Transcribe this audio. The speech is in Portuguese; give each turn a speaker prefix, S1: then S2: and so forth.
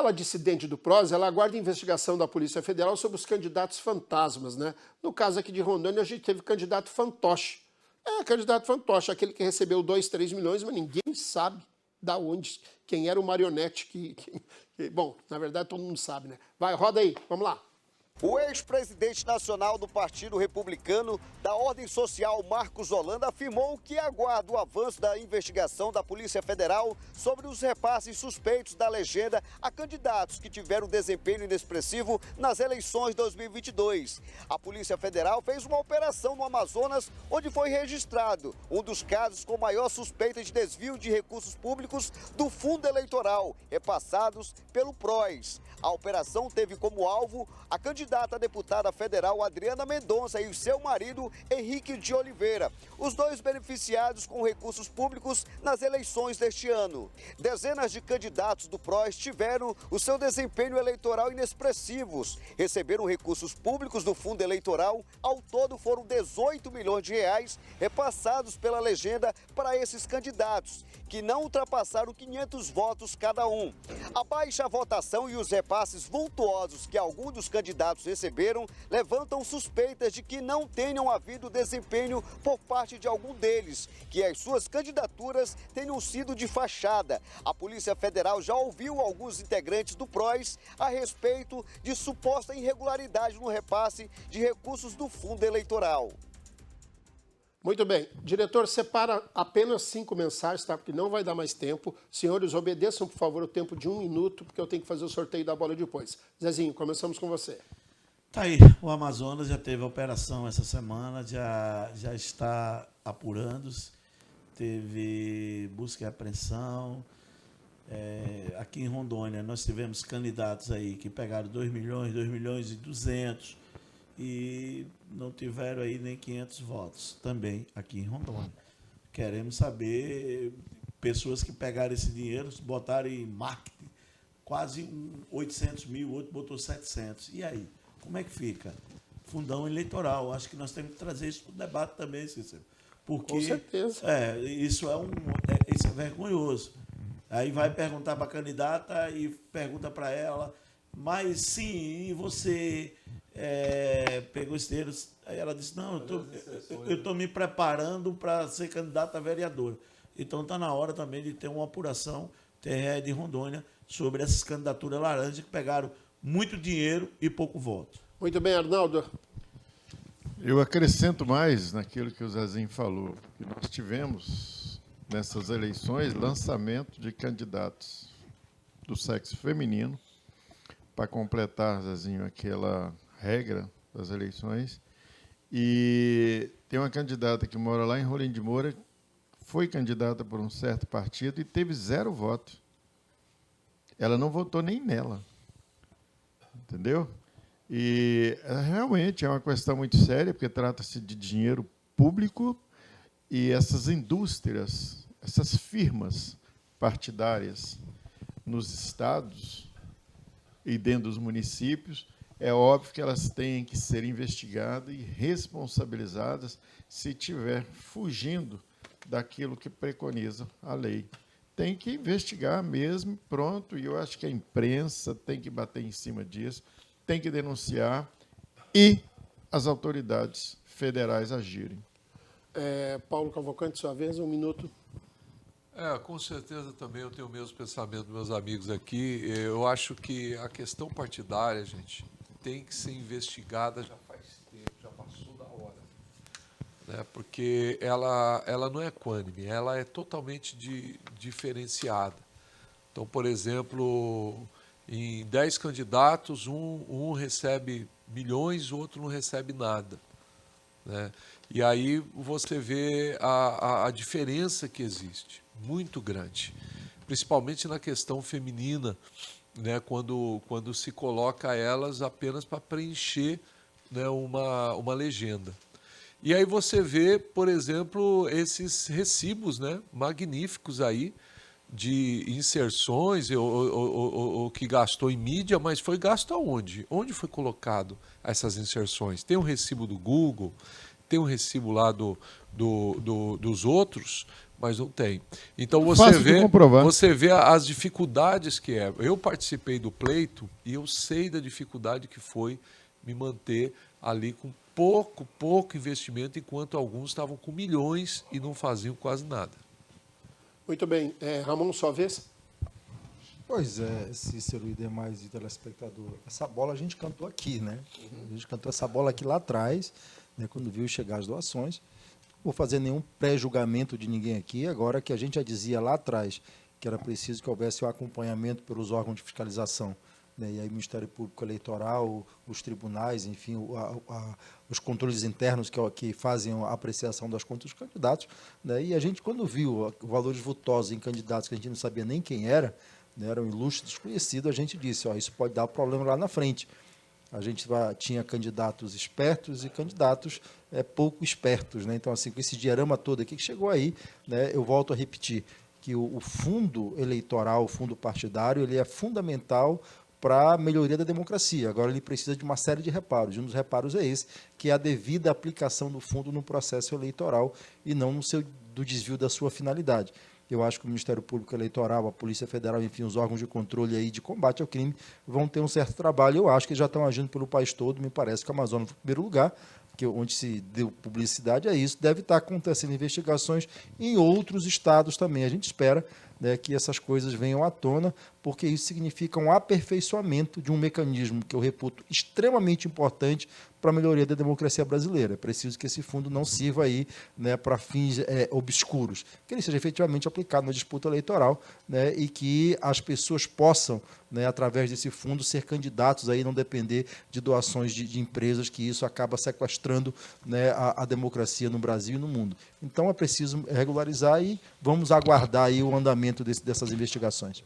S1: ala dissidente do PROS, ela aguarda investigação da Polícia Federal sobre os candidatos fantasmas, né? No caso aqui de Rondônia, a gente teve candidato fantoche. Candidato fantoche, aquele que recebeu 2, 3 milhões, mas ninguém sabe da onde, quem era o marionete bom, na verdade todo mundo sabe, né? Vai, roda aí, vamos lá.
S2: O ex-presidente nacional do Partido Republicano da Ordem Social, Marcos Holanda, afirmou que aguarda o avanço da investigação da Polícia Federal sobre os repasses suspeitos da legenda a candidatos que tiveram desempenho inexpressivo nas eleições de 2022. A Polícia Federal fez uma operação no Amazonas, onde foi registrado um dos casos com maior suspeita de desvio de recursos públicos do fundo eleitoral, repassados pelo PROS. A operação teve como alvo a candidata a deputada federal Adriana Mendonça e o seu marido Henrique de Oliveira, os dois beneficiados com recursos públicos nas eleições deste ano. Dezenas de candidatos do PROS tiveram o seu desempenho eleitoral inexpressivos, receberam recursos públicos do fundo eleitoral, ao todo foram 18 milhões de reais repassados pela legenda para esses candidatos, que não ultrapassaram 500 votos cada um. A baixa votação e os repasses vultuosos que alguns dos candidatos receberam levantam suspeitas de que não tenham havido desempenho por parte de algum deles, que as suas candidaturas tenham sido de fachada. A Polícia Federal já ouviu alguns integrantes do PROS a respeito de suposta irregularidade no repasse de recursos do fundo eleitoral.
S1: Muito bem. Diretor, separa apenas 5 mensagens, tá? Porque não vai dar mais tempo. Senhores, obedeçam, por favor, o tempo de 1 minuto, porque eu tenho que fazer o sorteio da bola depois. Zezinho, começamos com você.
S3: Tá aí, o Amazonas já teve a operação essa semana, já está apurando-se, teve busca e apreensão. Aqui em Rondônia, nós tivemos candidatos aí que pegaram 2 milhões, 2 milhões e 200, e não tiveram aí nem 500 votos, também aqui em Rondônia. Queremos saber, pessoas que pegaram esse dinheiro, botaram em marketing, quase 800 mil, outro botou 700. E aí, como é que fica? Fundão eleitoral, acho que nós temos que trazer isso para o debate também, Cícero. Porque,
S1: com certeza.
S3: Isso é vergonhoso. Aí vai perguntar para a candidata e pergunta para ela, mas sim, e você pegou esse dinheiro? Aí ela disse, não, eu estou me preparando para ser candidata a vereadora. Então está na hora também de ter uma apuração TRE de Rondônia sobre essas candidaturas laranjas que pegaram muito dinheiro e pouco voto.
S1: Muito bem, Arnaldo.
S4: Eu acrescento mais naquilo que o Zezinho falou, que nós tivemos nessas eleições lançamento de candidatos do sexo feminino, para completar, Zezinho, aquela regra das eleições. E tem uma candidata que mora lá em Rolim de Moura, foi candidata por um certo partido e teve 0 voto. Ela não votou nem nela. Entendeu? E realmente é uma questão muito séria, porque trata-se de dinheiro público e essas indústrias, essas firmas partidárias nos estados e dentro dos municípios, é óbvio que elas têm que ser investigadas e responsabilizadas se estiver fugindo daquilo que preconiza a lei. Tem que investigar mesmo, pronto, e eu acho que a imprensa tem que bater em cima disso, tem que denunciar e as autoridades federais agirem.
S1: Paulo Cavalcante, sua vez, 1 minuto.
S5: Com certeza também eu tenho o mesmo pensamento dos meus amigos aqui. Eu acho que a questão partidária, gente, tem que ser investigada já faz tempo, já passou da hora. Né? Porque ela não é equânime, ela é totalmente diferenciada. Então, por exemplo, em 10 candidatos, um recebe milhões, o outro não recebe nada. Né? E aí você vê a diferença que existe, muito grande, principalmente na questão feminina, né? Quando se coloca elas apenas para preencher, né, uma legenda. E aí você vê, por exemplo, esses recibos, né, magníficos aí, de inserções, ou que gastou em mídia, mas foi gasto aonde? Onde foi colocado essas inserções? Tem um recibo do Google, tem um recibo lá dos outros, mas não tem. Então
S4: Fácil de comprovar.
S5: você vê as dificuldades que é. Eu participei do pleito e eu sei da dificuldade que foi me manter ali com pouco investimento, enquanto alguns estavam com milhões e não faziam quase nada.
S1: Muito bem. Ramon, sua vez?
S6: Pois é, Cícero e demais e telespectador. Essa bola a gente cantou aqui, né? A gente cantou essa bola aqui lá atrás, né, quando viu chegar as doações. Não vou fazer nenhum pré-julgamento de ninguém aqui, agora que a gente já dizia lá atrás que era preciso que houvesse o acompanhamento pelos órgãos de fiscalização, né? E aí o Ministério Público Eleitoral, os tribunais, enfim, os controles internos que fazem a apreciação das contas dos candidatos, né? E a gente, quando viu valores vultosos em candidatos que a gente não sabia nem quem era, né, era um ilustre desconhecido, a gente disse, isso pode dar problema lá na frente. A gente tinha candidatos espertos e candidatos pouco espertos, né? Então, assim, com esse diorama todo aqui que chegou aí, né, eu volto a repetir que o fundo eleitoral, o fundo partidário, ele é fundamental para a melhoria da democracia. Agora, ele precisa de uma série de reparos. E um dos reparos é esse, que é a devida aplicação do fundo no processo eleitoral e não do desvio da sua finalidade. Eu acho que o Ministério Público Eleitoral, a Polícia Federal, enfim, os órgãos de controle aí de combate ao crime vão ter um certo trabalho. Eu acho que já estão agindo pelo país todo. Me parece que o Amazonas foi o primeiro lugar, onde se deu publicidade a isso. Deve estar acontecendo investigações em outros estados também. A gente espera, né, que essas coisas venham à tona, porque isso significa um aperfeiçoamento de um mecanismo que eu reputo extremamente importante para a melhoria da democracia brasileira. É preciso que esse fundo não sirva aí, né, para fins obscuros, que ele seja efetivamente aplicado na disputa eleitoral, né, e que as pessoas possam, né, através desse fundo, ser candidatos aí, não depender de doações de empresas, que isso acaba sequestrando, né, a democracia no Brasil e no mundo. Então é preciso regularizar e vamos aguardar aí o andamento dessas investigações.